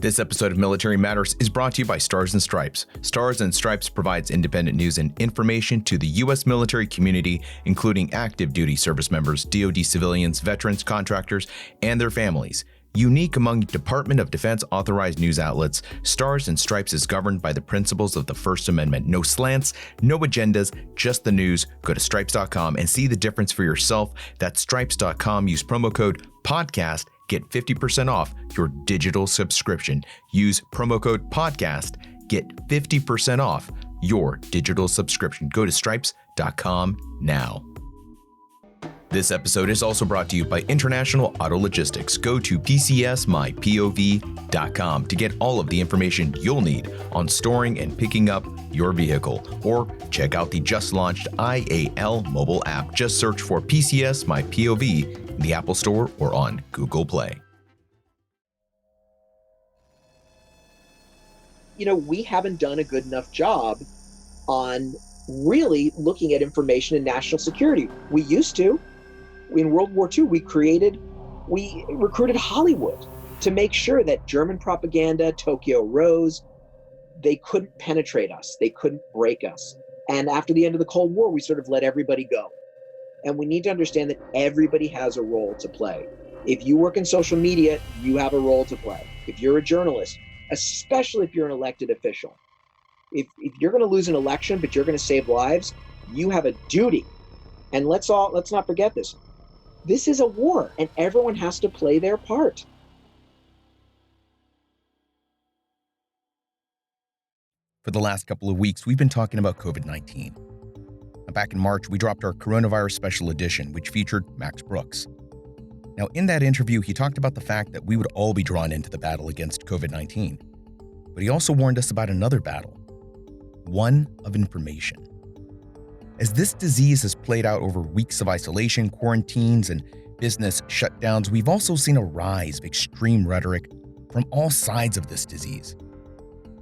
This episode of Military Matters is brought to you by Stars and Stripes. Stars and Stripes provides independent news and information to the U.S. military community, including active duty service members, DoD civilians, veterans, contractors, and their families. Unique among Department of Defense authorized news outlets, Stars and Stripes is governed by the principles of the First Amendment. No slants, no agendas, just the news. Go to stripes.com and see the difference for yourself. That's stripes.com. Use promo code PODCAST. Get 50% off your digital subscription. Use promo code PODCAST. Get 50% off your digital subscription. Go to stripes.com now. This episode is also brought to you by International Auto Logistics. Go to pcsmypov.com to get all of the information you'll need on storing and picking up your vehicle. Or check out the just launched IAL mobile app. Just search for PCS My POV in the Apple Store or on Google Play. You know, we haven't done a good enough job on really looking at information and national security. We used to. In World War II, we recruited Hollywood to make sure that German propaganda, Tokyo Rose, they couldn't penetrate us. They couldn't break us. And after the end of the Cold War, we sort of let everybody go. And we need to understand that everybody has a role to play. If you work in social media, you have a role to play. If you're a journalist, especially if you're an elected official, if you're going to lose an election, but you're going to save lives, you have a duty. And let's not forget this. This is a war, and everyone has to play their part. For the last couple of weeks, we've been talking about COVID-19. Back in March, we dropped our Coronavirus Special Edition, which featured Max Brooks. Now, in that interview, he talked about the fact that we would all be drawn into the battle against COVID-19. But he also warned us about another battle, one of information. As this disease has played out over weeks of isolation, quarantines, and business shutdowns, we've also seen a rise of extreme rhetoric from all sides of this disease.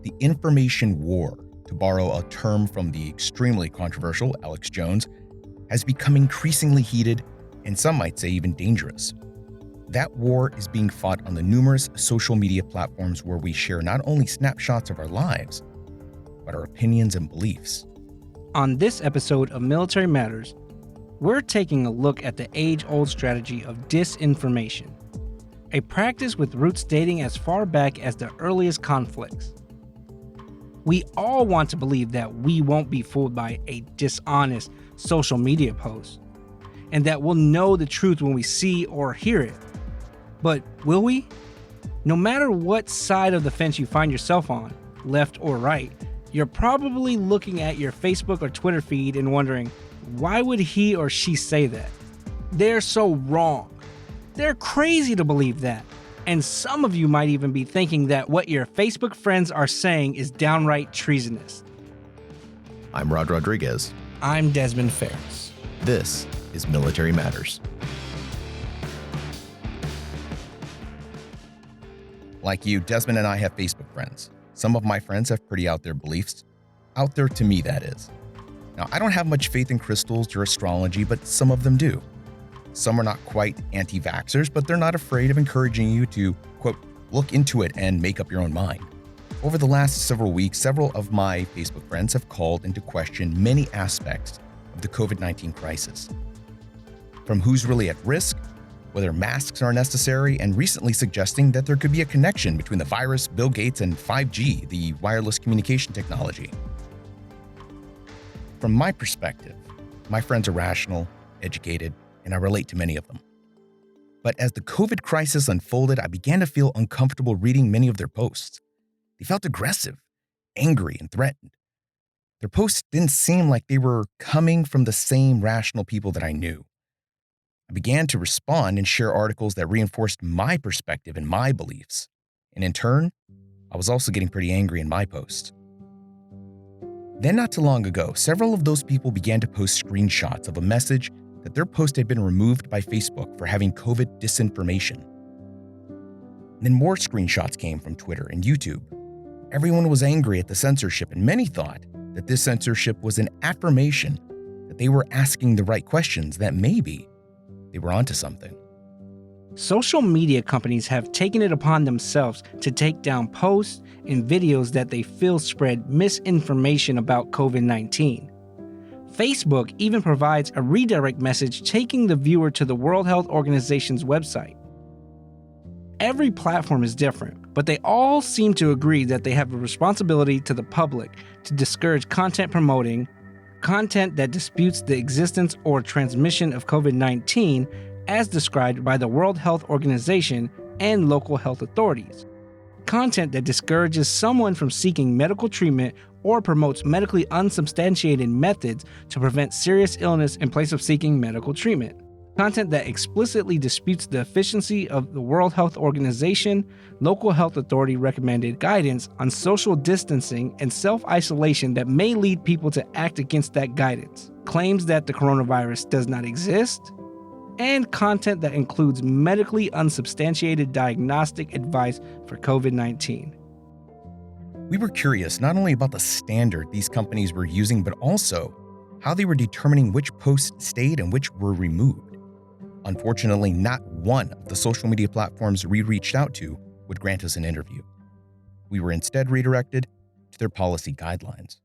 The information war, to borrow a term from the extremely controversial Alex Jones, has become increasingly heated and some might say even dangerous. That war is being fought on the numerous social media platforms where we share not only snapshots of our lives, but our opinions and beliefs. On this episode of Military Matters, we're taking a look at the age-old strategy of disinformation, a practice with roots dating as far back as the earliest conflicts. We all want to believe that we won't be fooled by a dishonest social media post, and that we'll know the truth when we see or hear it. But will we? No matter what side of the fence you find yourself on, left or right, you're probably looking at your Facebook or Twitter feed and wondering, why would he or she say that? They're so wrong. They're crazy to believe that. And some of you might even be thinking that what your Facebook friends are saying is downright treasonous. I'm Rod Rodriguez. I'm Desmon Farris. This is Military Matters. Like you, Desmond and I have Facebook friends. Some of my friends have pretty out there beliefs. Out there to me, that is. Now, I don't have much faith in crystals or astrology, but some of them do. Some are not quite anti-vaxxers, but they're not afraid of encouraging you to, quote, look into it and make up your own mind. Over the last several weeks, several of my Facebook friends have called into question many aspects of the COVID-19 crisis. From who's really at risk, whether masks are necessary, and recently suggesting that there could be a connection between the virus, Bill Gates, and 5G, the wireless communication technology. From my perspective, my friends are rational, educated, and I relate to many of them. But as the COVID crisis unfolded, I began to feel uncomfortable reading many of their posts. They felt aggressive, angry, and threatened. Their posts didn't seem like they were coming from the same rational people that I knew. I began to respond and share articles that reinforced my perspective and my beliefs. And in turn, I was also getting pretty angry in my posts. Then not too long ago, several of those people began to post screenshots of a message that their post had been removed by Facebook for having COVID disinformation. And then more screenshots came from Twitter and YouTube. Everyone was angry at the censorship, and many thought that this censorship was an affirmation that they were asking the right questions, that maybe they were onto something. Social media companies have taken it upon themselves to take down posts and videos that they feel spread misinformation about COVID-19. Facebook even provides a redirect message taking the viewer to the World Health Organization's website. Every platform is different, but they all seem to agree that they have a responsibility to the public to discourage content promoting content that disputes the existence or transmission of COVID-19 as described by the World Health Organization and local health authorities. Content that discourages someone from seeking medical treatment or promotes medically unsubstantiated methods to prevent serious illness in place of seeking medical treatment. Content that explicitly disputes the efficiency of the World Health Organization, local health authority recommended guidance on social distancing and self-isolation that may lead people to act against that guidance. Claims that the coronavirus does not exist, and content that includes medically unsubstantiated diagnostic advice for COVID-19. We were curious not only about the standard these companies were using, but also how they were determining which posts stayed and which were removed. Unfortunately, not one of the social media platforms we reached out to would grant us an interview. We were instead redirected to their policy guidelines.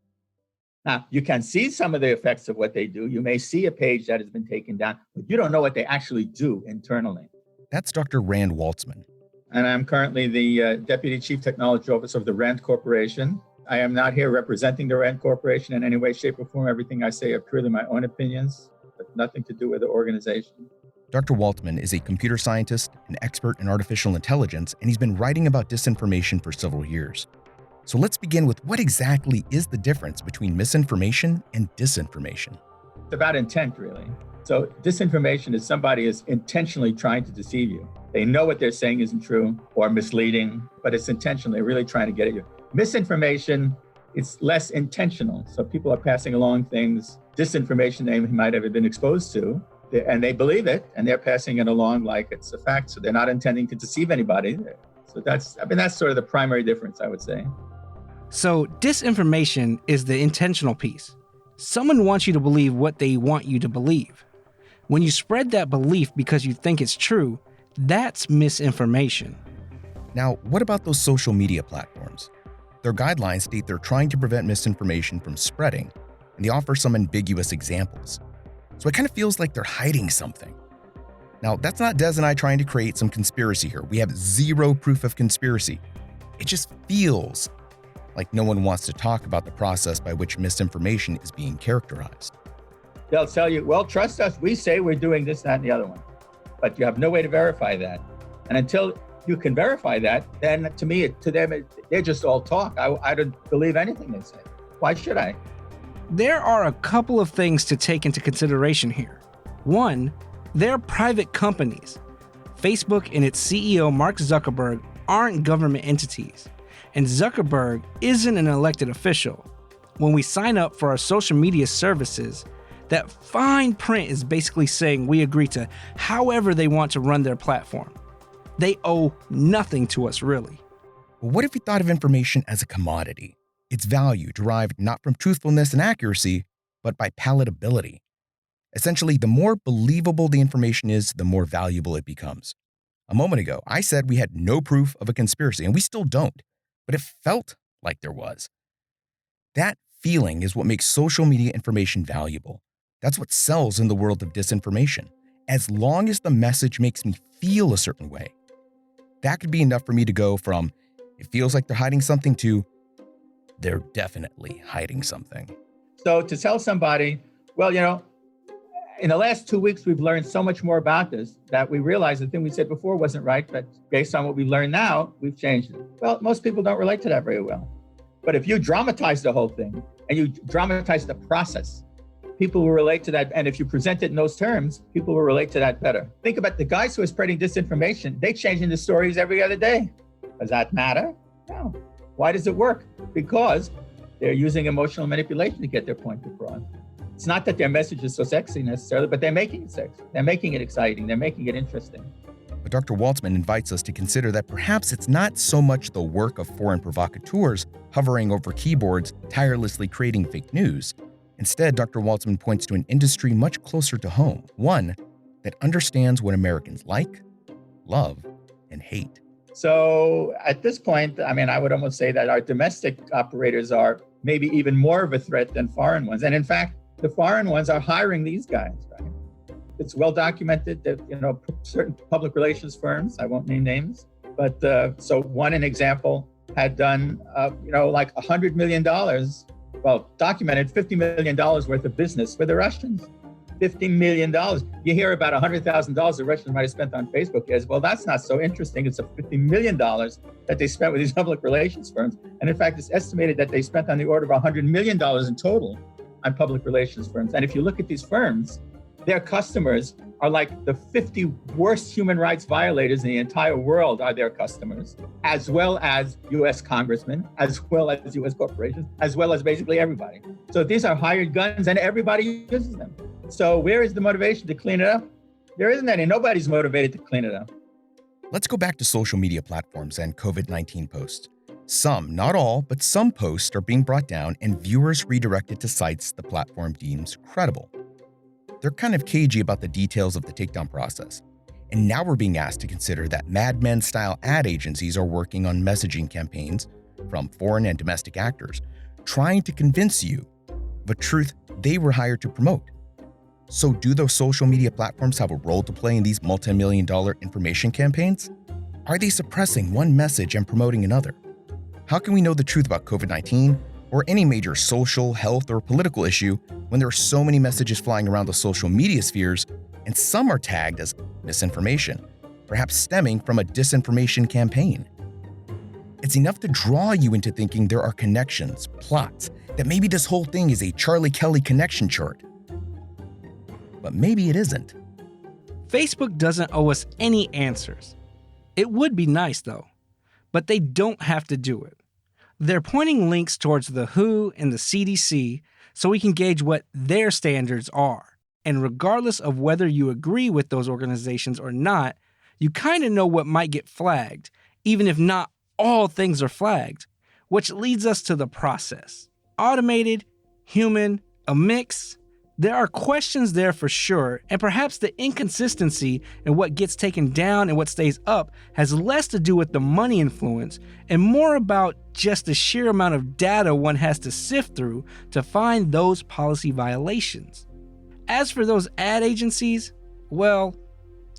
Now, you can see some of the effects of what they do. You may see a page that has been taken down, but you don't know what they actually do internally. That's Dr. Rand Waltzman. And I'm currently the Deputy Chief Technology Officer of the Rand Corporation. I am not here representing the Rand Corporation in any way, shape, or form. Everything I say are purely my own opinions, but nothing to do with the organization. Dr. Waltzman is a computer scientist, an expert in artificial intelligence, and he's been writing about disinformation for several years. So let's begin with what exactly is the difference between misinformation and disinformation? It's about intent, really. So disinformation is somebody is intentionally trying to deceive you. They know what they're saying isn't true or misleading, but it's intentional. They're really trying to get at you. Misinformation, it's less intentional. So people are passing along things, disinformation they might have been exposed to, and they believe it, and they're passing it along like it's a fact. So they're not intending to deceive anybody. So that's sort of the primary difference, I would say. So disinformation is the intentional piece. Someone wants you to believe what they want you to believe. When you spread that belief because you think it's true, that's misinformation. Now, what about those social media platforms? Their guidelines state they're trying to prevent misinformation from spreading, and they offer some ambiguous examples. So it kind of feels like they're hiding something. Now, that's not Des and I trying to create some conspiracy here. We have zero proof of conspiracy. It just feels like no one wants to talk about the process by which misinformation is being characterized. They'll tell you, well, trust us, we say we're doing this, that, and the other one. But you have no way to verify that. And until you can verify that, then to them, they're just all talk. I don't believe anything they say. Why should I? There are a couple of things to take into consideration here. One, they're private companies. Facebook and its CEO, Mark Zuckerberg, aren't government entities. And Zuckerberg isn't an elected official. When we sign up for our social media services, that fine print is basically saying we agree to however they want to run their platform. They owe nothing to us, really. But what if we thought of information as a commodity? Its value derived not from truthfulness and accuracy, but by palatability. Essentially, the more believable the information is, the more valuable it becomes. A moment ago, I said we had no proof of a conspiracy, and we still don't. But it felt like there was. That feeling is what makes social media information valuable. That's what sells in the world of disinformation. As long as the message makes me feel a certain way, that could be enough for me to go from, it feels like they're hiding something, to, they're definitely hiding something. So to tell somebody, well, in the last 2 weeks, we've learned so much more about this that we realized the thing we said before wasn't right, but based on what we learn now, we've changed it. Well, most people don't relate to that very well. But if you dramatize the whole thing and you dramatize the process, people will relate to that. And if you present it in those terms, people will relate to that better. Think about the guys who are spreading disinformation. They're changing the stories every other day. Does that matter? No. Why does it work? Because they're using emotional manipulation to get their point across. It's not that their message is so sexy necessarily, but they're making it sexy. They're making it exciting. They're making it interesting. But Dr. Waltzman invites us to consider that perhaps it's not so much the work of foreign provocateurs hovering over keyboards, tirelessly creating fake news. Instead, Dr. Waltzman points to an industry much closer to home, one that understands what Americans like, love and hate. So at this point, I would almost say that our domestic operators are maybe even more of a threat than foreign ones. And in fact, the foreign ones are hiring these guys, right? It's well documented that, certain public relations firms, I won't name names, but so an example had done, like $100 million, documented $50 million worth of business with the Russians. $50 million. You hear about $100,000 the Russians might have spent on Facebook ads. Well, that's not so interesting. It's a $50 million that they spent with these public relations firms. And in fact, it's estimated that they spent on the order of $100 million in total on public relations firms. And if you look at these firms, their customers are like the 50 worst human rights violators in the entire world are their customers, as well as US congressmen, as well as US corporations, as well as basically everybody. So these are hired guns and everybody uses them. So where is the motivation to clean it up? There isn't any. Nobody's motivated to clean it up. Let's go back to social media platforms and COVID-19 posts. Some, not all, but some posts are being brought down and viewers redirected to sites the platform deems credible. They're kind of cagey about the details of the takedown process. And now we're being asked to consider that Mad Men-style ad agencies are working on messaging campaigns from foreign and domestic actors, trying to convince you of a truth they were hired to promote. So do those social media platforms have a role to play in these multi-million-dollar information campaigns? Are they suppressing one message and promoting another? How can we know the truth about COVID-19 or any major social, health, or political issue when there are so many messages flying around the social media spheres and some are tagged as misinformation, perhaps stemming from a disinformation campaign? It's enough to draw you into thinking there are connections, plots, that maybe this whole thing is a Charlie Kelly connection chart. But maybe it isn't. Facebook doesn't owe us any answers. It would be nice, though, but they don't have to do it. They're pointing links towards the WHO and the CDC so we can gauge what their standards are. And regardless of whether you agree with those organizations or not, you kind of know what might get flagged, even if not all things are flagged, which leads us to the process. Automated, human, a mix. There are questions there for sure, and perhaps the inconsistency in what gets taken down and what stays up has less to do with the money influence and more about just the sheer amount of data one has to sift through to find those policy violations. As for those ad agencies, well,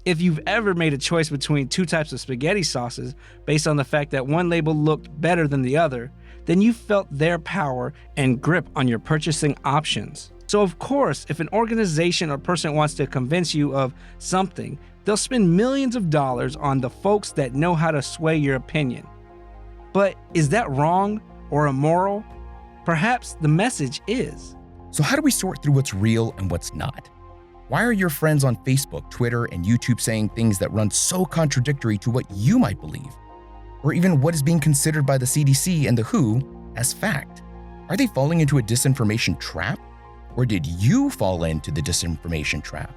if you've ever made a choice between two types of spaghetti sauces based on the fact that one label looked better than the other, then you felt their power and grip on your purchasing options. So of course, if an organization or person wants to convince you of something, they'll spend millions of dollars on the folks that know how to sway your opinion. But is that wrong or immoral? Perhaps the message is. So how do we sort through what's real and what's not? Why are your friends on Facebook, Twitter, and YouTube saying things that run so contradictory to what you might believe? Or even what is being considered by the CDC and the WHO as fact? Are they falling into a disinformation trap? Or did you fall into the disinformation trap?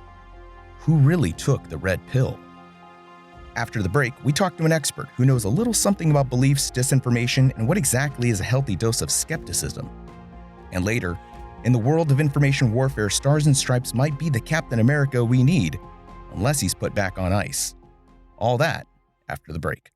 Who really took the red pill? After the break, we talk to an expert who knows a little something about beliefs, disinformation, and what exactly is a healthy dose of skepticism. And later, in the world of information warfare, Stars and Stripes might be the Captain America we need, unless he's put back on ice. All that after the break.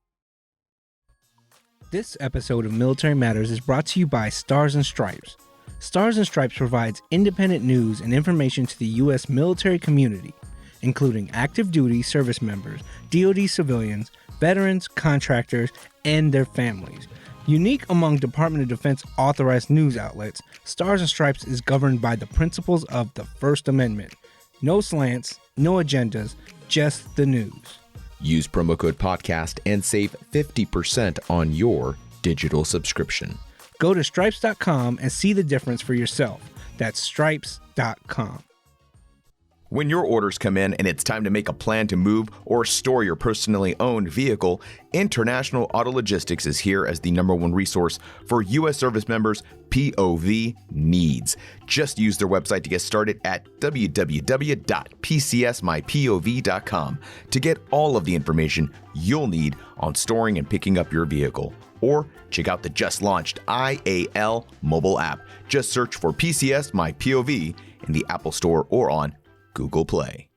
This episode of Military Matters is brought to you by Stars and Stripes. Stars and Stripes provides independent news and information to the U.S. military community, including active duty service members, DoD civilians, veterans, contractors, and their families. Unique among Department of Defense authorized news outlets, Stars and Stripes is governed by the principles of the First Amendment. No slants, no agendas, just the news. Use promo code podcast and save 50% on your digital subscription. Go to stripes.com and see the difference for yourself. That's stripes.com. When your orders come in and it's time to make a plan to move or store your personally owned vehicle, International Auto Logistics is here as the #1 resource for U.S. service members' POV needs. Just use their website to get started at www.pcsmypov.com to get all of the information you'll need on storing and picking up your vehicle. Or check out the just launched IAL mobile app. Just search for PCS My POV in the Apple Store or on Google Play.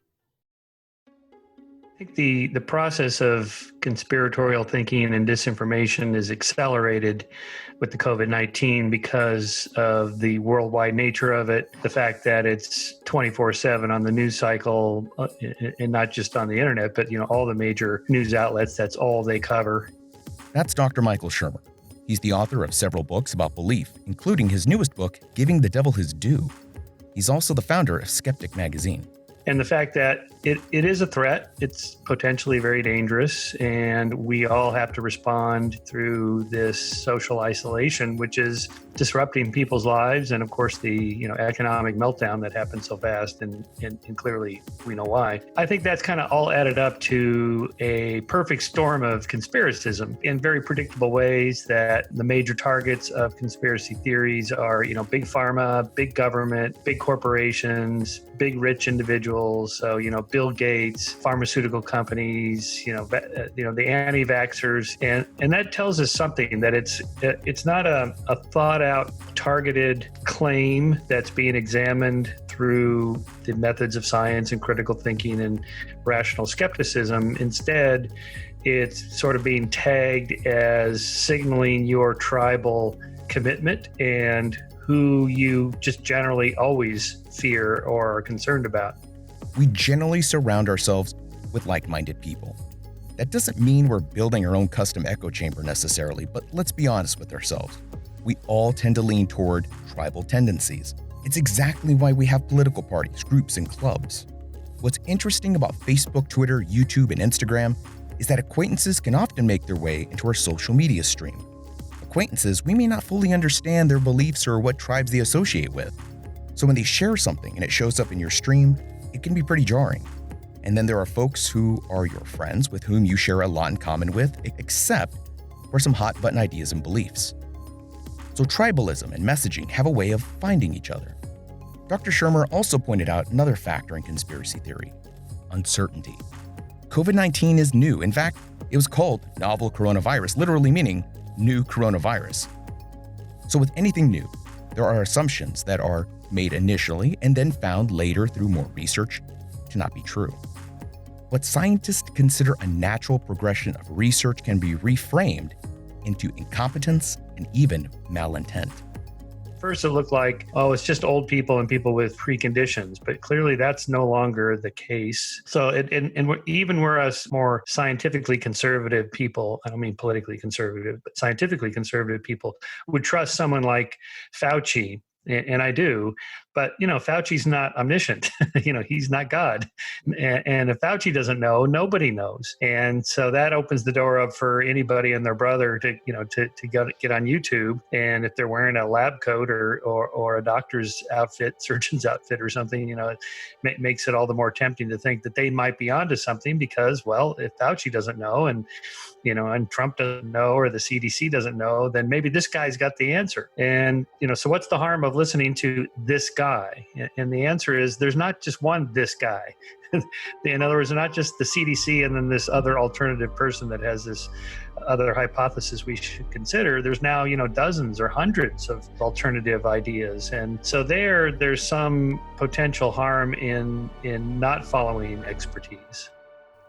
I think the process of conspiratorial thinking and disinformation is accelerated with the COVID-19 because of the worldwide nature of it, the fact that it's 24/7 on the news cycle, and not just on the internet, but all the major news outlets, that's all they cover. That's Dr. Michael Shermer. He's the author of several books about belief, including his newest book, Giving the Devil His Due. He's also the founder of Skeptic Magazine. And the fact that it is a threat, it's potentially very dangerous, and we all have to respond through this social isolation, which is disrupting people's lives, and of course the economic meltdown that happened so fast, and clearly we know why. I think that's kind of all added up to a perfect storm of conspiracism in very predictable ways. That the major targets of conspiracy theories are big pharma, big government, big corporations, big rich individuals. So Bill Gates, pharmaceutical companies, the anti-vaxxers, and that tells us something, that it's not a thought out, targeted claim that's being examined through the methods of science and critical thinking and rational skepticism. Instead, it's sort of being tagged as signaling your tribal commitment and who you just generally always fear or are concerned about. We generally surround ourselves with like-minded people. That doesn't mean we're building our own custom echo chamber necessarily, but let's be honest with ourselves. We all tend to lean toward tribal tendencies. It's exactly why we have political parties, groups, and clubs. What's interesting about Facebook, Twitter, YouTube, and Instagram is that acquaintances can often make their way into our social media stream. Acquaintances, we may not fully understand their beliefs or what tribes they associate with. So when they share something and it shows up in your stream, it can be pretty jarring. And then there are folks who are your friends with whom you share a lot in common with, except for some hot button ideas and beliefs. So tribalism and messaging have a way of finding each other. Dr. Shermer also pointed out another factor in conspiracy theory: uncertainty. COVID-19 is new. In fact, it was called novel coronavirus, literally meaning new coronavirus. So with anything new, there are assumptions that are made initially and then found later through more research to not be true. What scientists consider a natural progression of research can be reframed into incompetence and even malintent. First, it looked like, it's just old people and people with preconditions, but clearly that's no longer the case. So, even we're us more scientifically conservative people, I don't mean politically conservative, but scientifically conservative people would trust someone like Fauci, and I do, but Fauci's not omniscient. He's not God, and if Fauci doesn't know, nobody knows, and so that opens the door up for anybody and their brother to get on YouTube, and if they're wearing a lab coat or a doctor's outfit, surgeon's outfit or something, it makes it all the more tempting to think that they might be onto something because, well, if Fauci doesn't know and Trump doesn't know or the CDC doesn't know, then maybe this guy's got the answer. And, so what's the harm of listening to this guy? And the answer is there's not just one this guy. In other words, not just the CDC and then this other alternative person that has this other hypothesis we should consider. There's now, dozens or hundreds of alternative ideas. And so there's some potential harm in not following expertise.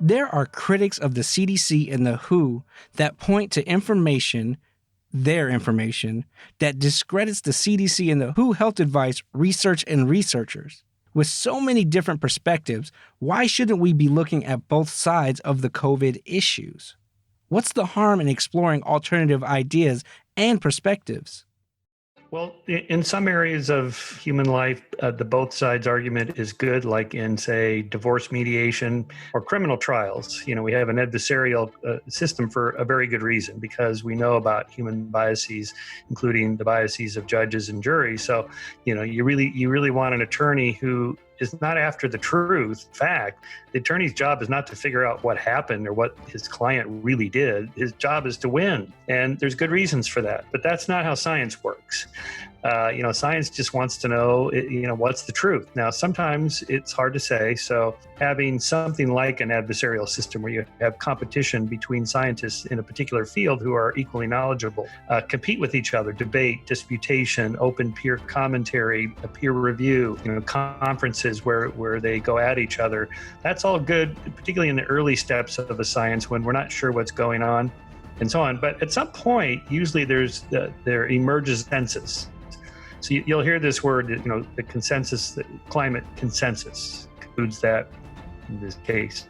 There are critics of the CDC and the WHO that point to their information, that discredits the CDC and the WHO health advice, research, and researchers. With so many different perspectives, why shouldn't we be looking at both sides of the COVID issues? What's the harm in exploring alternative ideas and perspectives? Well, in some areas of human life, the both sides argument is good, like in, say, divorce mediation or criminal trials. We have an adversarial system for a very good reason, because we know about human biases, including the biases of judges and juries. So, you really want an attorney who is not after the truth. In fact, the attorney's job is not to figure out what happened or what his client really did. His job is to win. And there's good reasons for that. But that's not how science works. Science just wants to know, what's the truth. Now, sometimes it's hard to say. So having something like an adversarial system where you have competition between scientists in a particular field who are equally knowledgeable, compete with each other, debate, disputation, open peer commentary, peer review, conferences where they go at each other. That's all good, particularly in the early steps of a science when we're not sure what's going on and so on. But at some point, usually there emerges consensus. So you'll hear this word, the consensus, the climate consensus includes that in this case.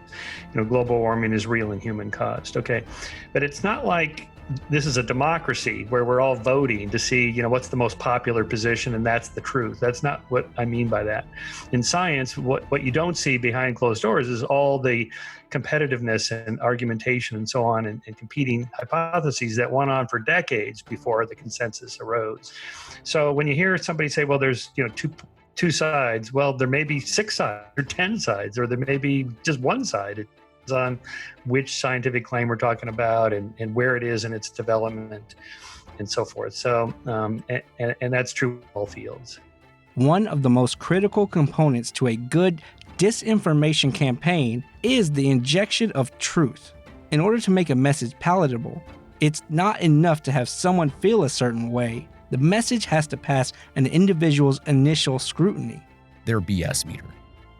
Global warming is real and human caused. Okay. But it's not like this is a democracy where we're all voting to see, what's the most popular position and that's the truth. That's not what I mean by that. In science, what you don't see behind closed doors is all the competitiveness and argumentation and so on and competing hypotheses that went on for decades before the consensus arose. So when you hear somebody say, well, there's, two sides, well, there may be 6 sides or 10 sides, or there may be just one side. On which scientific claim we're talking about and where it is in its development and so forth. So, and that's true in all fields. One of the most critical components to a good disinformation campaign is the injection of truth. In order to make a message palatable, it's not enough to have someone feel a certain way. The message has to pass an individual's initial scrutiny. Their BS meter.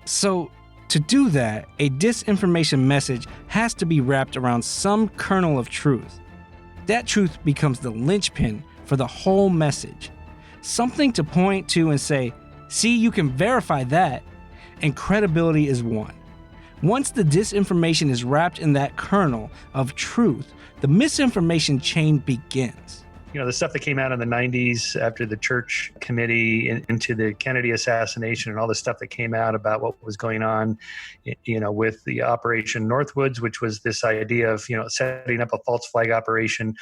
So, to do that, a disinformation message has to be wrapped around some kernel of truth. That truth becomes the linchpin for the whole message. Something to point to and say, see, you can verify that, and credibility is won. Once the disinformation is wrapped in that kernel of truth, the misinformation chain begins. The stuff that came out in the 90s after the Church Committee into the Kennedy assassination and all the stuff that came out about what was going on, with the Operation Northwoods, which was this idea of, setting up a false flag operation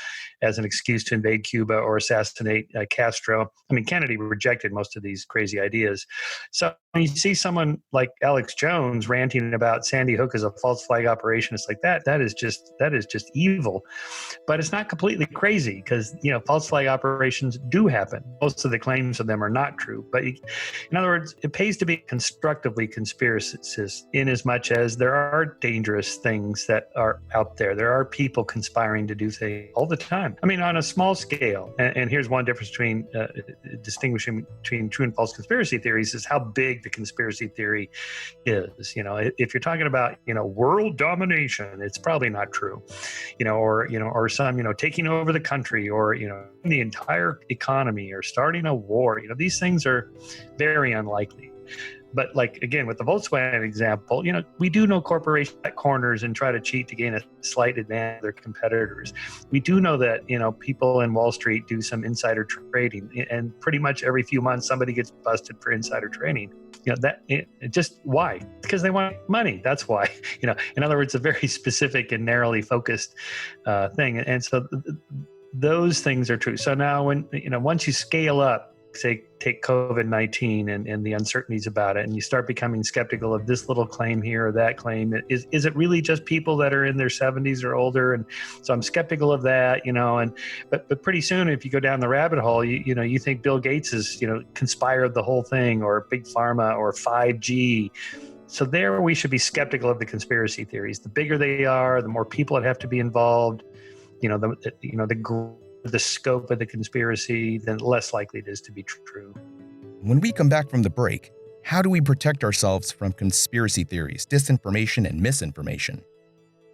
as an excuse to invade Cuba or assassinate Castro. I mean, Kennedy rejected most of these crazy ideas. So when you see someone like Alex Jones ranting about Sandy Hook as a false flag operation, it's like that is just evil. But it's not completely crazy because, false flag operations do happen. Most of the claims of them are not true. But in other words, it pays to be constructively conspiracist in as much as there are dangerous things that are out there. There are people conspiring to do things all the time. I mean, on a small scale. And here's one difference between distinguishing between true and false conspiracy theories is how big the conspiracy theory is. If you're talking about, world domination, it's probably not true. Or some, taking over the country or, the entire economy or starting a war. These things are very unlikely. But again, with the Volkswagen example, we do know corporations cut corners and try to cheat to gain a slight advantage of their competitors. We do know that, people in Wall Street do some insider trading, and pretty much every few months somebody gets busted for insider trading. Just why? Because they want money. That's why. In other words, a very specific and narrowly focused thing. And so those things are true. So now when, once you scale up, say, take COVID-19 and the uncertainties about it, and you start becoming skeptical of this little claim here or that claim, is it really just people that are in their 70s or older? And so I'm skeptical of that, but pretty soon, if you go down the rabbit hole, you think Bill Gates has, conspired the whole thing, or Big Pharma, or 5G. So there we should be skeptical of the conspiracy theories. The bigger they are, the more people that have to be involved, the scope of the conspiracy, then less likely it is to be true. When we come back from the break, how do we protect ourselves from conspiracy theories, disinformation, and misinformation?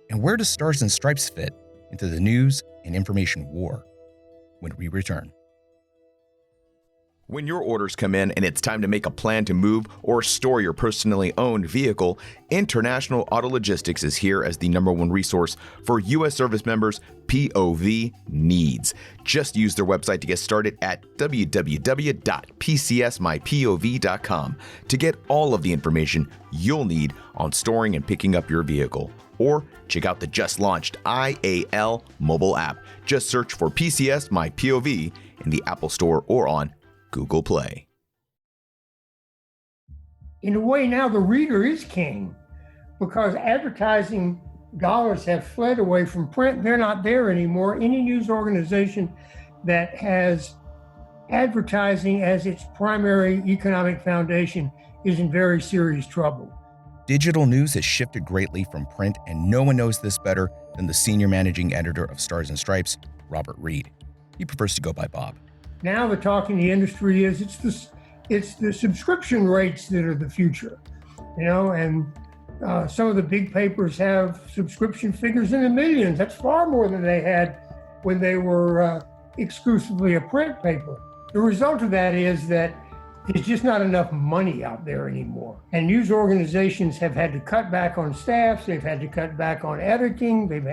And where do stars and stripes fit into the news and information war? When we return. When your orders come in and it's time to make a plan to move or store your personally owned vehicle, International Auto Logistics is here as the #1 resource for U.S. service members' POV needs. Just use their website to get started at www.pcsmypov.com to get all of the information you'll need on storing and picking up your vehicle. Or check out the just launched IAL mobile app. Just search for PCS My POV in the Apple Store or on Google Play. In a way, now the reader is king, because advertising dollars have fled away from print. They're not there anymore. Any news organization that has advertising as its primary economic foundation is in very serious trouble. Digital news has shifted greatly from print, and no one knows this better than the senior managing editor of Stars and Stripes, Robert Reed. He prefers to go by Bob. Now the talk in the industry is it's the subscription rates that are the future, and some of the big papers have subscription figures in the millions. That's far more than they had when they were exclusively a print paper. The result of that is that there's just not enough money out there anymore. And news organizations have had to cut back on staffs, they've had to cut back on editing, they've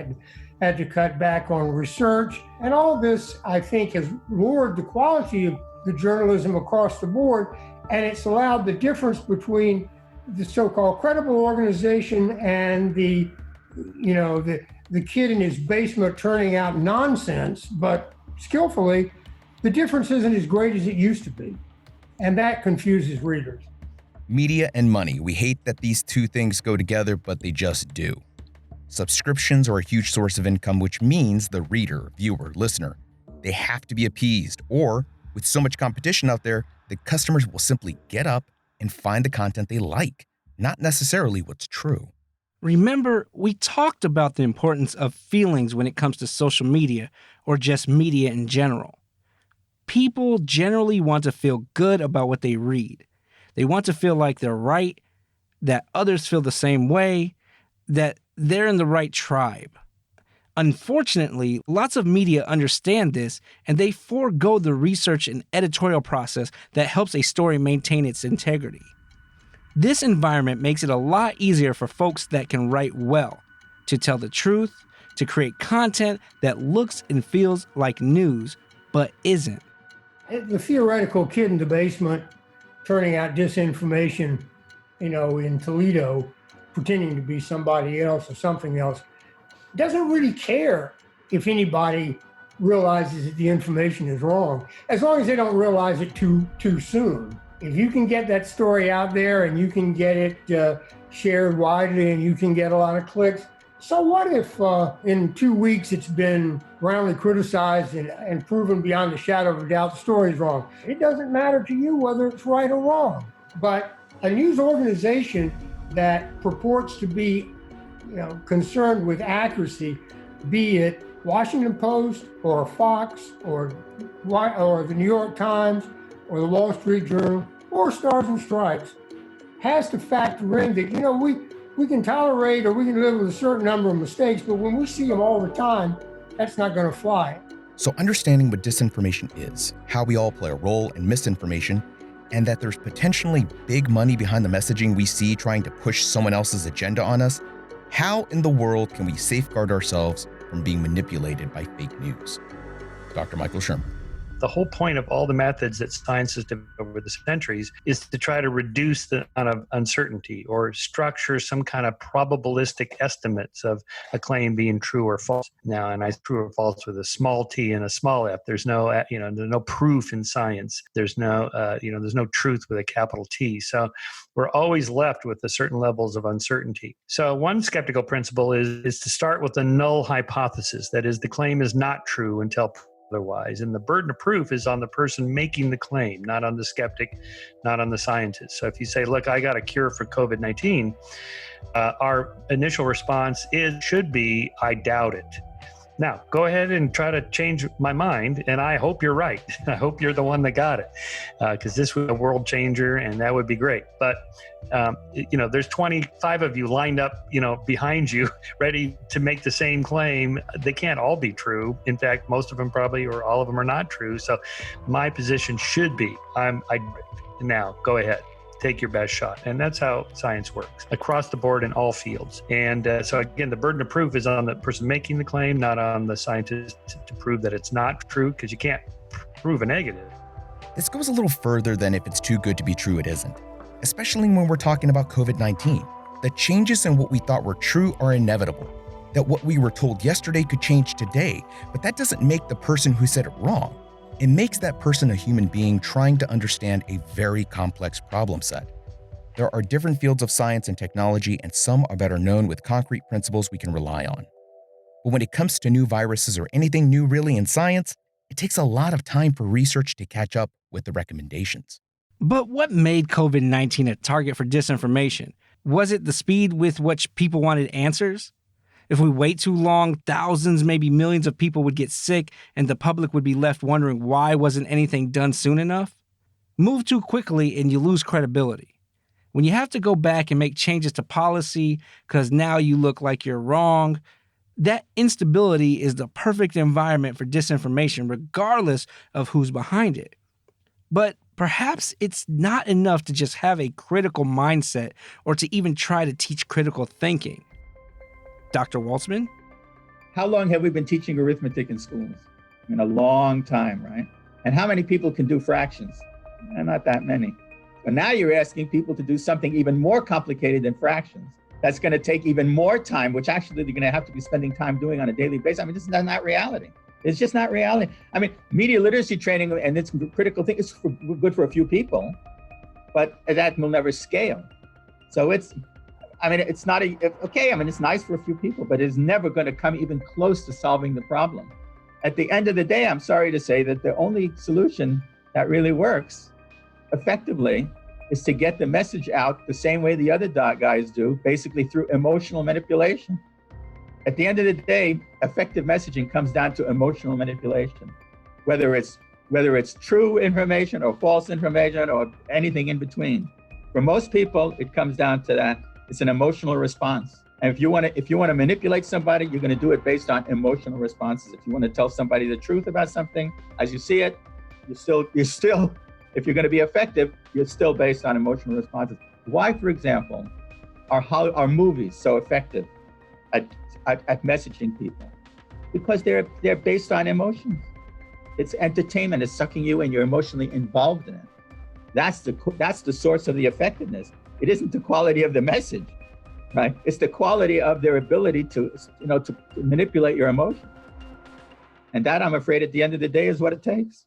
had to cut back on research. And all of this, I think, has lowered the quality of the journalism across the board. And it's allowed the difference between the so-called credible organization and the kid in his basement turning out nonsense, but skillfully, the difference isn't as great as it used to be. And that confuses readers. Media and money. We hate that these two things go together, but they just do. Subscriptions are a huge source of income, which means the reader, viewer, listener, they have to be appeased. Or, with so much competition out there, the customers will simply get up and find the content they like, not necessarily what's true. Remember, we talked about the importance of feelings when it comes to social media or just media in general. People generally want to feel good about what they read. They want to feel like they're right, that others feel the same way, that they're in the right tribe. Unfortunately, lots of media understand this, and they forego the research and editorial process that helps a story maintain its integrity. This environment makes it a lot easier for folks that can write well, to tell the truth, to create content that looks and feels like news, but isn't. The theoretical kid in the basement turning out disinformation, in Toledo, pretending to be somebody else or something else, doesn't really care if anybody realizes that the information is wrong, as long as they don't realize it too soon. If you can get that story out there and you can get it shared widely and you can get a lot of clicks, so what if in 2 weeks it's been roundly criticized and proven beyond a shadow of a doubt the story's wrong? It doesn't matter to you whether it's right or wrong. But a news organization that purports to be concerned with accuracy, be it Washington Post or Fox or the New York Times or the Wall Street Journal or Stars and Stripes, has to factor in that, we can tolerate or we can live with a certain number of mistakes, but when we see them all the time, that's not going to fly. So understanding what disinformation is, how we all play a role in misinformation, and that there's potentially big money behind the messaging we see trying to push someone else's agenda on us, how in the world can we safeguard ourselves from being manipulated by fake news? Dr. Michael Sherman. The whole point of all the methods that science has developed over the centuries is to try to reduce the amount of uncertainty or structure some kind of probabilistic estimates of a claim being true or false. Now, and I true or false with a small t and a small f. There's no, there's no proof in science. There's no, there's no truth with a capital T. So we're always left with a certain levels of uncertainty. So one skeptical principle is to start with a null hypothesis. That is, the claim is not true until otherwise. And the burden of proof is on the person making the claim, not on the skeptic, not on the scientist. So if you say, look, I got a cure for COVID-19, our initial response should be, I doubt it. Now, go ahead and try to change my mind, and I hope you're right. I hope you're the one that got it, because this was a world changer, and that would be great. But, there's 25 of you lined up, behind you, ready to make the same claim. They can't all be true. In fact, most of them probably, or all of them are not true. So my position should be, now go ahead. Take your best shot. And that's how science works across the board in all fields. And so again, the burden of proof is on the person making the claim, not on the scientist to prove that it's not true, because you can't prove a negative. This goes a little further than if it's too good to be true, it isn't. Especially when we're talking about COVID-19. The changes in what we thought were true are inevitable. That what we were told yesterday could change today, but that doesn't make the person who said it wrong. It makes that person a human being trying to understand a very complex problem set. There are different fields of science and technology, and some are better known with concrete principles we can rely on. But when it comes to new viruses or anything new really in science, it takes a lot of time for research to catch up with the recommendations. But what made COVID-19 a target for disinformation? Was it the speed with which people wanted answers? If we wait too long, thousands, maybe millions of people would get sick and the public would be left wondering why wasn't anything done soon enough? Move too quickly and you lose credibility. When you have to go back and make changes to policy because now you look like you're wrong, that instability is the perfect environment for disinformation, regardless of who's behind it. But perhaps it's not enough to just have a critical mindset or to even try to teach critical thinking. Dr. Waltzman? How long have we been teaching arithmetic in schools? I mean, a long time, right? And how many people can do fractions? Not that many. But now you're asking people to do something even more complicated than fractions. That's going to take even more time, which actually they're going to have to be spending time doing on a daily basis. I mean, this is not reality. It's just not reality. I mean, media literacy training and it's critical thing is good for a few people, but that will never scale. So it's nice for a few people, but it's never going to come even close to solving the problem. At the end of the day, I'm sorry to say that the only solution that really works effectively is to get the message out the same way the other guys do, basically through emotional manipulation. At the end of the day, effective messaging comes down to emotional manipulation, whether it's true information or false information or anything in between. For most people, it comes down to that. It's an emotional response. And if you want to manipulate somebody, you're going to do it based on emotional responses. If you want to tell somebody the truth about something as you see it, you're still, if you're going to be effective, you're still based on emotional responses. Why, for example, are movies so effective at messaging people? Because they're based on emotions. It's entertainment. It's sucking you in. You're emotionally involved in it. That's the source of the effectiveness. It isn't the quality of the message, right? It's the quality of their ability to manipulate your emotions. And that, I'm afraid, at the end of the day, is what it takes.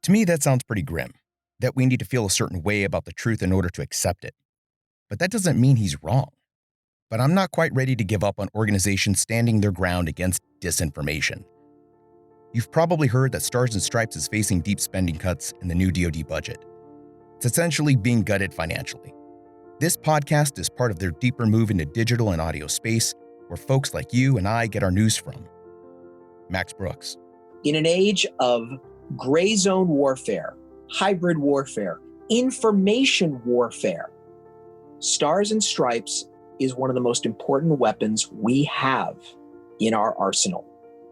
To me, that sounds pretty grim, that we need to feel a certain way about the truth in order to accept it. But that doesn't mean he's wrong. But I'm not quite ready to give up on organizations standing their ground against disinformation. You've probably heard that Stars and Stripes is facing deep spending cuts in the new DoD budget. It's essentially being gutted financially. This podcast is part of their deeper move into digital and audio space, where folks like you and I get our news from. Max Brooks. In an age of gray zone warfare, hybrid warfare, information warfare, Stars and Stripes is one of the most important weapons we have in our arsenal.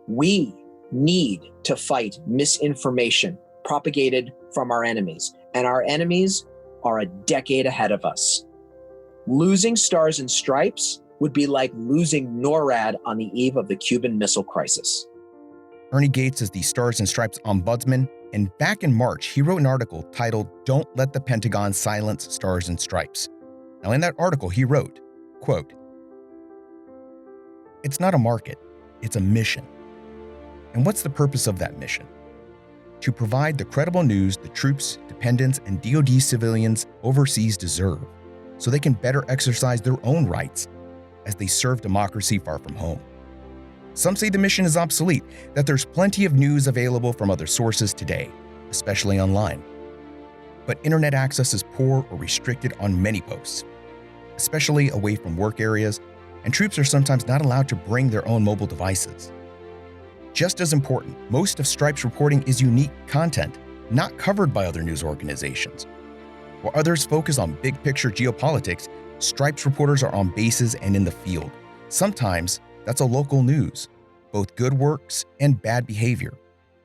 We need to fight misinformation propagated from our enemies, and our enemies are a decade ahead of us. Losing Stars and Stripes would be like losing NORAD on the eve of the Cuban Missile Crisis. Ernie Gates is the Stars and Stripes ombudsman, and back in March, he wrote an article titled, "Don't Let the Pentagon Silence Stars and Stripes." Now, in that article, he wrote, quote, "It's not a market, it's a mission. And what's the purpose of that mission? To provide the credible news the troops, dependents, and DoD civilians overseas deserve, so they can better exercise their own rights as they serve democracy far from home. Some say the mission is obsolete, that there's plenty of news available from other sources today, especially online. But internet access is poor or restricted on many posts, especially away from work areas, and troops are sometimes not allowed to bring their own mobile devices. Just as important, most of Stripes reporting is unique content, not covered by other news organizations. While others focus on big-picture geopolitics, Stripes reporters are on bases and in the field. Sometimes that's a local news, both good works and bad behavior,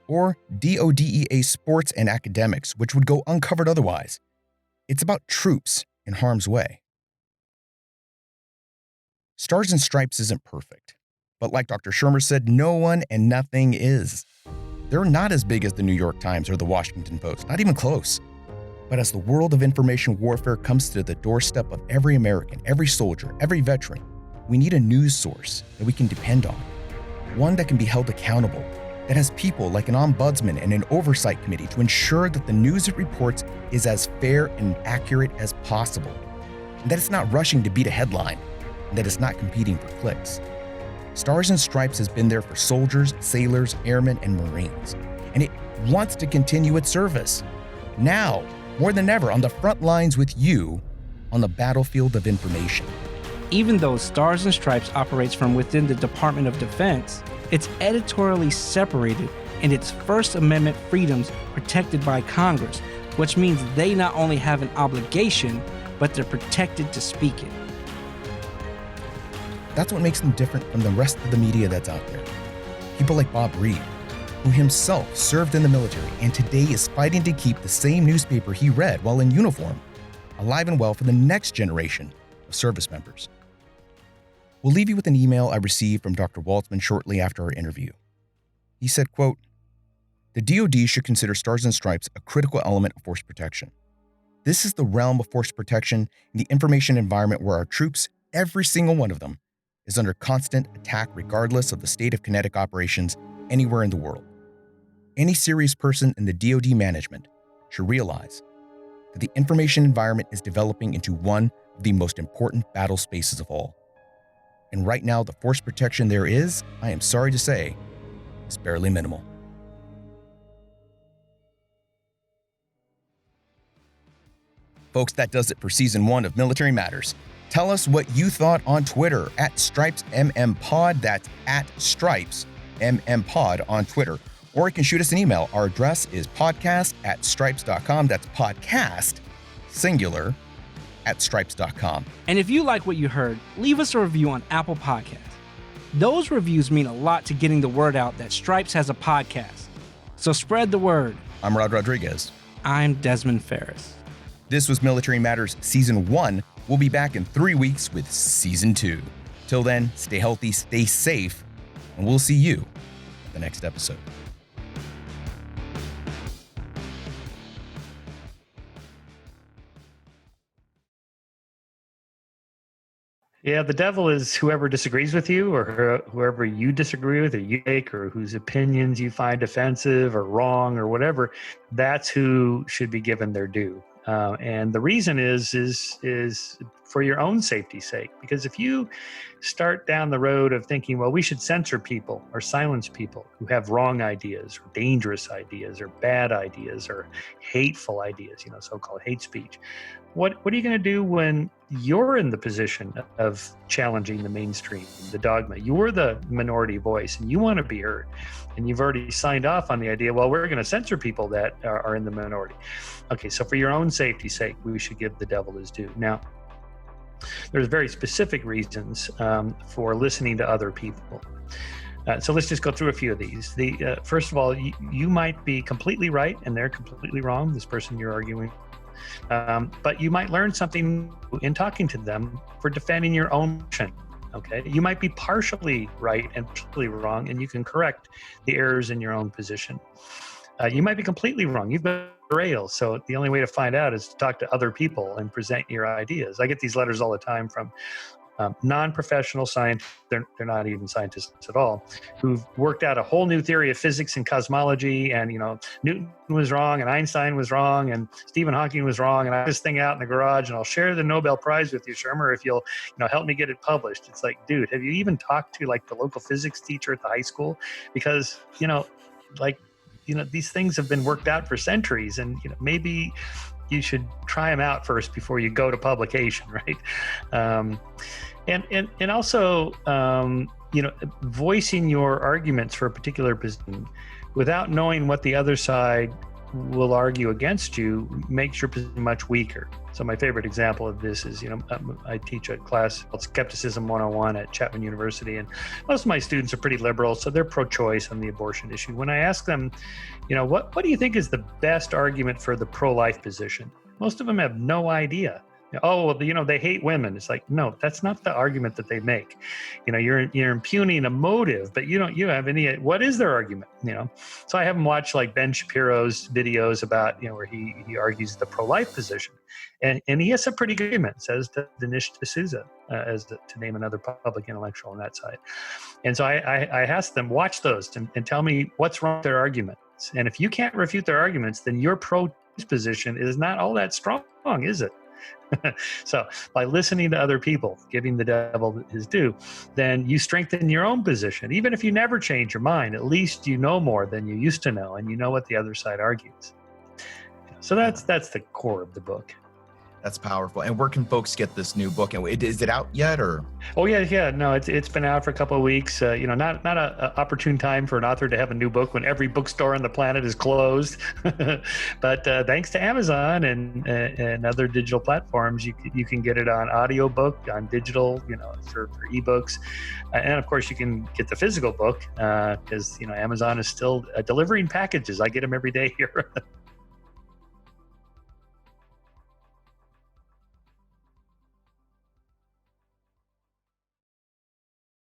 or DODEA sports and academics, which would go uncovered otherwise. It's about troops in harm's way. Stars and Stripes isn't perfect, but like Dr. Shermer said, no one and nothing is. They're not as big as the New York Times or the Washington Post, not even close. But as the world of information warfare comes to the doorstep of every American, every soldier, every veteran, we need a news source that we can depend on, one that can be held accountable, that has people like an ombudsman and an oversight committee to ensure that the news it reports is as fair and accurate as possible, and that it's not rushing to beat a headline, and that it's not competing for clicks. Stars and Stripes has been there for soldiers, sailors, airmen, and Marines. and it wants to continue its service. Now, more than ever, on the front lines with you on the battlefield of information. Even though Stars and Stripes operates from within the Department of Defense, it's editorially separated and its First Amendment freedoms protected by Congress, which means they not only have an obligation, but they're protected to speak it. That's what makes them different from the rest of the media that's out there. People like Bob Reed, who himself served in the military and today is fighting to keep the same newspaper he read while in uniform alive and well for the next generation of service members. We'll leave you with an email I received from Dr. Waltzman shortly after our interview. He said, quote, "The DoD should consider Stars and Stripes a critical element of force protection. This is the realm of force protection in the information environment where our troops, every single one of them, is under constant attack regardless of the state of kinetic operations anywhere in the world. Any serious person in the DoD management should realize that the information environment is developing into one of the most important battle spaces of all. And right now, the force protection there is, I am sorry to say, is barely minimal." Folks, that does it for Season 1 of Military Matters. Tell us what you thought on Twitter at StripesMMPod. That's at StripesMMPod on Twitter. Or you can shoot us an email. Our address is podcast@stripes.com. That's podcast, singular, @stripes.com. And if you like what you heard, leave us a review on Apple Podcasts. Those reviews mean a lot to getting the word out that Stripes has a podcast. So spread the word. I'm Rod Rodriguez. I'm Desmon Farris. This was Military Matters Season 1. We'll be back in 3 weeks with Season 2. Till then, stay healthy, stay safe, and we'll see you in the next episode. Yeah, the devil is whoever disagrees with you or whoever you disagree with or you like or whose opinions you find offensive or wrong or whatever. That's who should be given their due. And the reason is for your own safety's sake. Because if you start down the road of thinking, well, we should censor people or silence people who have wrong ideas or dangerous ideas or bad ideas or hateful ideas, so-called hate speech. What are you going to do when you're in the position of challenging the mainstream, the dogma? You're the minority voice and you want to be heard. And you've already signed off on the idea, well, we're going to censor people that are in the minority. Okay, so for your own safety's sake, we should give the devil his due. Now, there's very specific reasons for listening to other people. So let's just go through a few of these. First of all, you might be completely right and they're completely wrong, this person you're arguing. But you might learn something in talking to them for defending your own position. Okay, you might be partially right and partially wrong, and you can correct the errors in your own position. You might be completely wrong. You've been derailed. So the only way to find out is to talk to other people and present your ideas. I get these letters all the time from non-professional scientists, they're not even scientists at all, who've worked out a whole new theory of physics and cosmology, and Newton was wrong and Einstein was wrong and Stephen Hawking was wrong, and I have this thing out in the garage and I'll share the Nobel Prize with you, Shermer, if you'll help me get it published. It's like, dude, have you even talked to the local physics teacher at the high school? Because these things have been worked out for centuries, and maybe you should try them out first before you go to publication, right? And also, voicing your arguments for a particular position without knowing what the other side will argue against you makes your position much weaker. So my favorite example of this is, I teach a class called Skepticism 101 at Chapman University, and most of my students are pretty liberal, so they're pro-choice on the abortion issue. When I ask them, what do you think is the best argument for the pro-life position? Most of them have no idea. Oh, well, they hate women. It's like, no, that's not the argument that they make. You're impugning a motive, but you have any, what is their argument? So I have them watch Ben Shapiro's videos about, where he argues the pro-life position. And he has a pretty good argument, says to Dinesh D'Souza, to name another public intellectual on that side. And so I asked them, watch those and tell me what's wrong with their arguments. And if you can't refute their arguments, then your pro position is not all that strong, is it? So by listening to other people, giving the devil his due, then you strengthen your own position. Even if you never change your mind, at least you know more than you used to know, and you know what the other side argues. So that's the core of the book. That's powerful. And where can folks get this new book? And is it out yet, or? Oh yeah. No, it's been out for a couple of weeks. Not a opportune time for an author to have a new book when every bookstore on the planet is closed. But thanks to Amazon and other digital platforms, you can get it on audiobook, on digital, for ebooks, and of course you can get the physical book because Amazon is still delivering packages. I get them every day here.